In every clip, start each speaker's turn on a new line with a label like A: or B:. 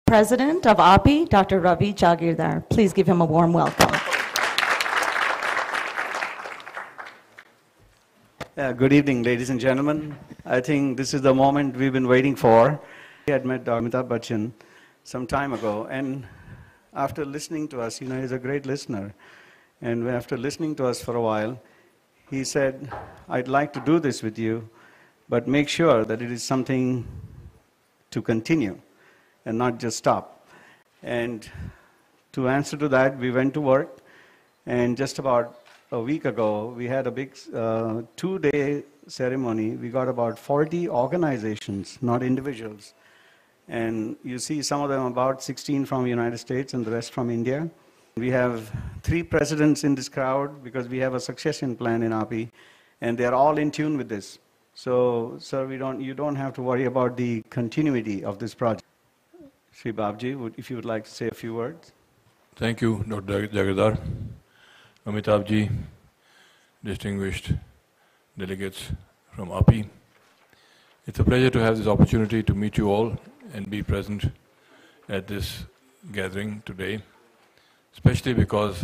A: President of AAPI, Dr. Ravi Jagirdar. Please give him a warm welcome.
B: Good evening, ladies and gentlemen. I think this is the moment we've been waiting for. I had met Dr. Amitabh Bachchan some time ago, and after listening to us, he's a great listener. And after listening to us for a while, he said, I'd like to do this with you, but make sure that it is something to continue and not just stop. And to answer to that, we went to work, and just about a week ago, we had a big 2-day ceremony. We got about 40 organizations, not individuals. And you see some of them, about 16 from the United States and the rest from India. We have 3 presidents in this crowd because we have a succession plan in AAPI, and they're all in tune with this. So, sir, you don't have to worry about the continuity of this project. Sri Babji, if you would like to say a few words.
C: Thank you, Dr. Jagirdar, Amitabhji, distinguished delegates from AAPI. It's a pleasure to have this opportunity to meet you all and be present at this gathering today, especially because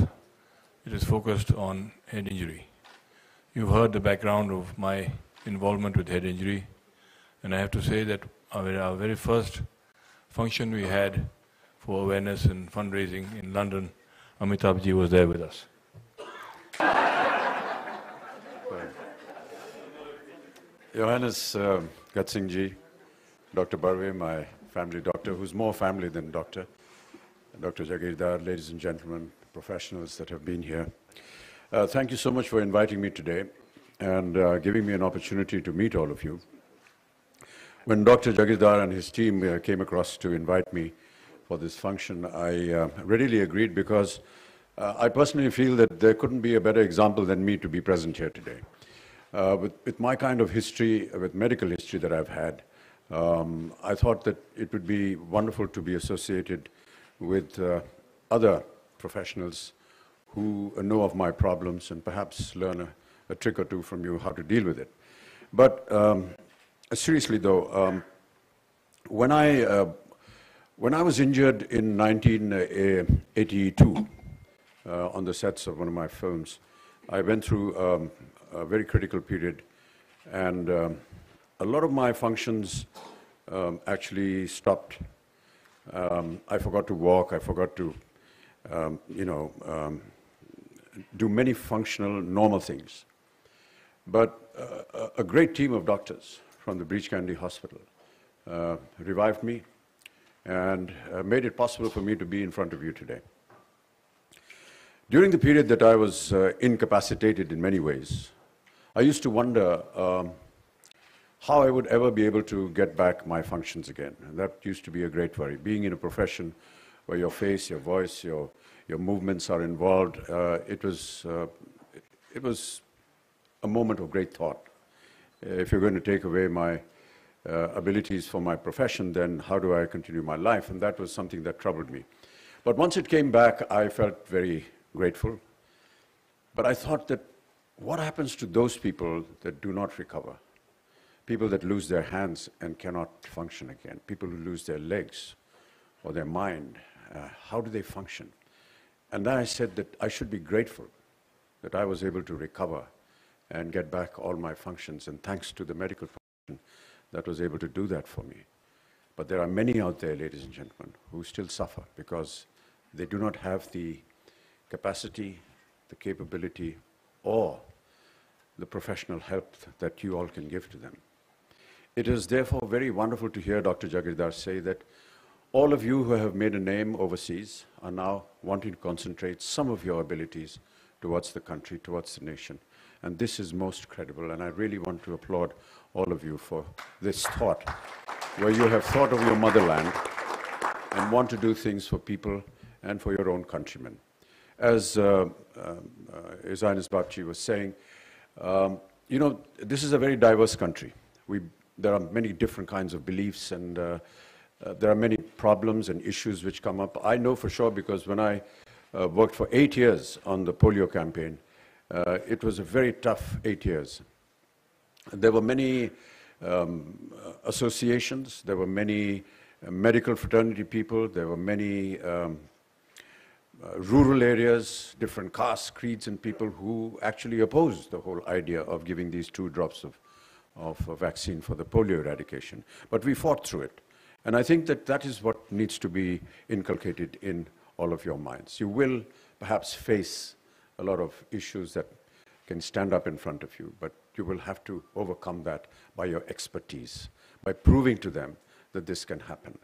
C: it is focused on head injury. You've heard the background of my involvement with head injury, and I have to say that our very first function we had for awareness and fundraising in London, Amitabhji was there with us.
D: Johannes Gatsingji, Dr. Barve, my family doctor, who's more family than doctor, Dr. Jagirdar, ladies and gentlemen, professionals that have been here. Thank you so much for inviting me today and giving me an opportunity to meet all of you. When Dr. Jagirdar and his team came across to invite me for this function, I readily agreed because I personally feel that there couldn't be a better example than me to be present here today. With my kind of history, with medical history that I've had, I thought that it would be wonderful to be associated with other professionals who know of my problems and perhaps learn a trick or two from you how to deal with it. But seriously though, when I was injured in 1982 on the sets of one of my films, I went through a very critical period, and a lot of my functions actually stopped. I forgot to walk, I forgot to, do many functional, normal things. But a great team of doctors from the Breach Candy Hospital revived me and made it possible for me to be in front of you today. During the period that I was incapacitated in many ways, I used to wonder how I would ever be able to get back my functions again. And that used to be a great worry. Being in a profession where your face, your voice, your movements are involved, it was a moment of great thought. If you're going to take away my abilities for my profession, then how do I continue my life? And that was something that troubled me. But once it came back, I felt very grateful. But I thought that what happens to those people that do not recover? People that lose their hands and cannot function again. People who lose their legs or their mind. How do they function? And then I said that I should be grateful that I was able to recover and get back all my functions. And thanks to the medical profession that was able to do that for me. But there are many out there, ladies and gentlemen, who still suffer because they do not have the capacity, the capability, or the professional help that you all can give to them. It is therefore very wonderful to hear Dr. Jagirdar say that all of you who have made a name overseas are now wanting to concentrate some of your abilities towards the country, towards the nation. And this is most credible, and I really want to applaud all of you for this thought, where you have thought of your motherland and want to do things for people and for your own countrymen. As His Highness Babji was saying, this is a very diverse country. There are many different kinds of beliefs, and there are many problems and issues which come up. I know for sure because when I worked for 8 years on the polio campaign, it was a very tough 8 years. There were many associations, there were many medical fraternity people, there were many rural areas, different castes, creeds, and people who actually opposed the whole idea of giving these 2 drops of vaccine for the polio eradication. But we fought through it. And I think that that is what needs to be inculcated in all of your minds. You will perhaps face a lot of issues that can stand up in front of you, but you will have to overcome that by your expertise, by proving to them that this can happen.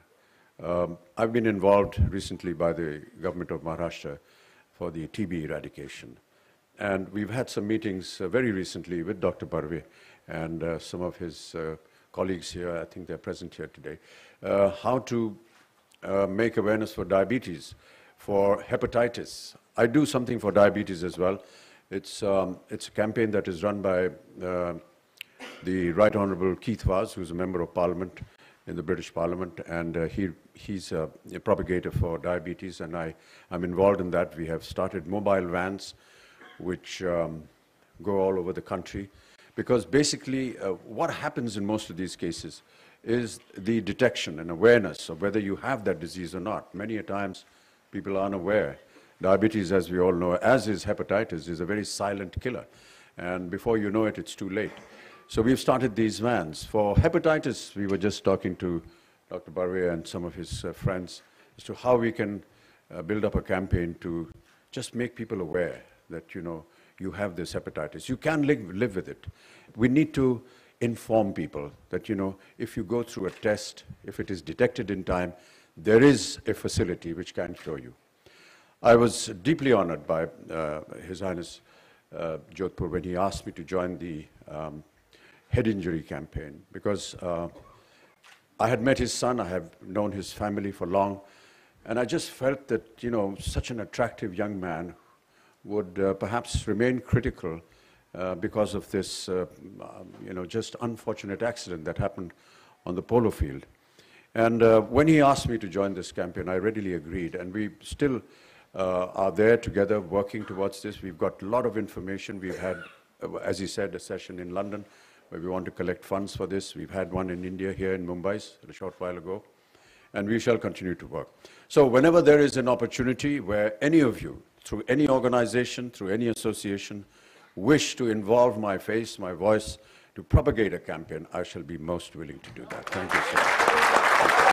D: I've been involved recently by the government of Maharashtra for the TB eradication. And we've had some meetings very recently with Dr. Barve and some of his colleagues here, I think they're present here today, how to make awareness for diabetes, for hepatitis. I do something for diabetes as well. It's a campaign that is run by the Right Honourable Keith Vaz, who's a Member of Parliament in the British Parliament, and he's a propagator for diabetes, and I'm involved in that. We have started mobile vans which go all over the country, because basically what happens in most of these cases is the detection and awareness of whether you have that disease or not. Many a times people are unaware. Diabetes, as we all know, as is hepatitis, is a very silent killer, and before you know it, it's too late. So we've started these vans. For hepatitis, we were just talking to Dr. Barve and some of his friends as to how we can build up a campaign to just make people aware that, you know, you have this hepatitis. You can live with it. We need to inform people that, you know, if you go through a test, if it is detected in time, there is a facility which can cure you. I was deeply honored by His Highness Jodhpur when he asked me to join the head injury campaign, because I had met his son, I have known his family for long, and I just felt that, you know, such an attractive young man would perhaps remain critical because of this, you know, just unfortunate accident that happened on the polo field. And when he asked me to join this campaign, I readily agreed, and we still are there together working towards this. We've got a lot of information. We've had, as he said, a session in London where we want to collect funds for this. We've had one in India here in Mumbai a short while ago, and we shall continue to work. So whenever there is an opportunity where any of you, through any organization, through any association, wish to involve my face, my voice, to propagate a campaign, I shall be most willing to do that. Thank you so much.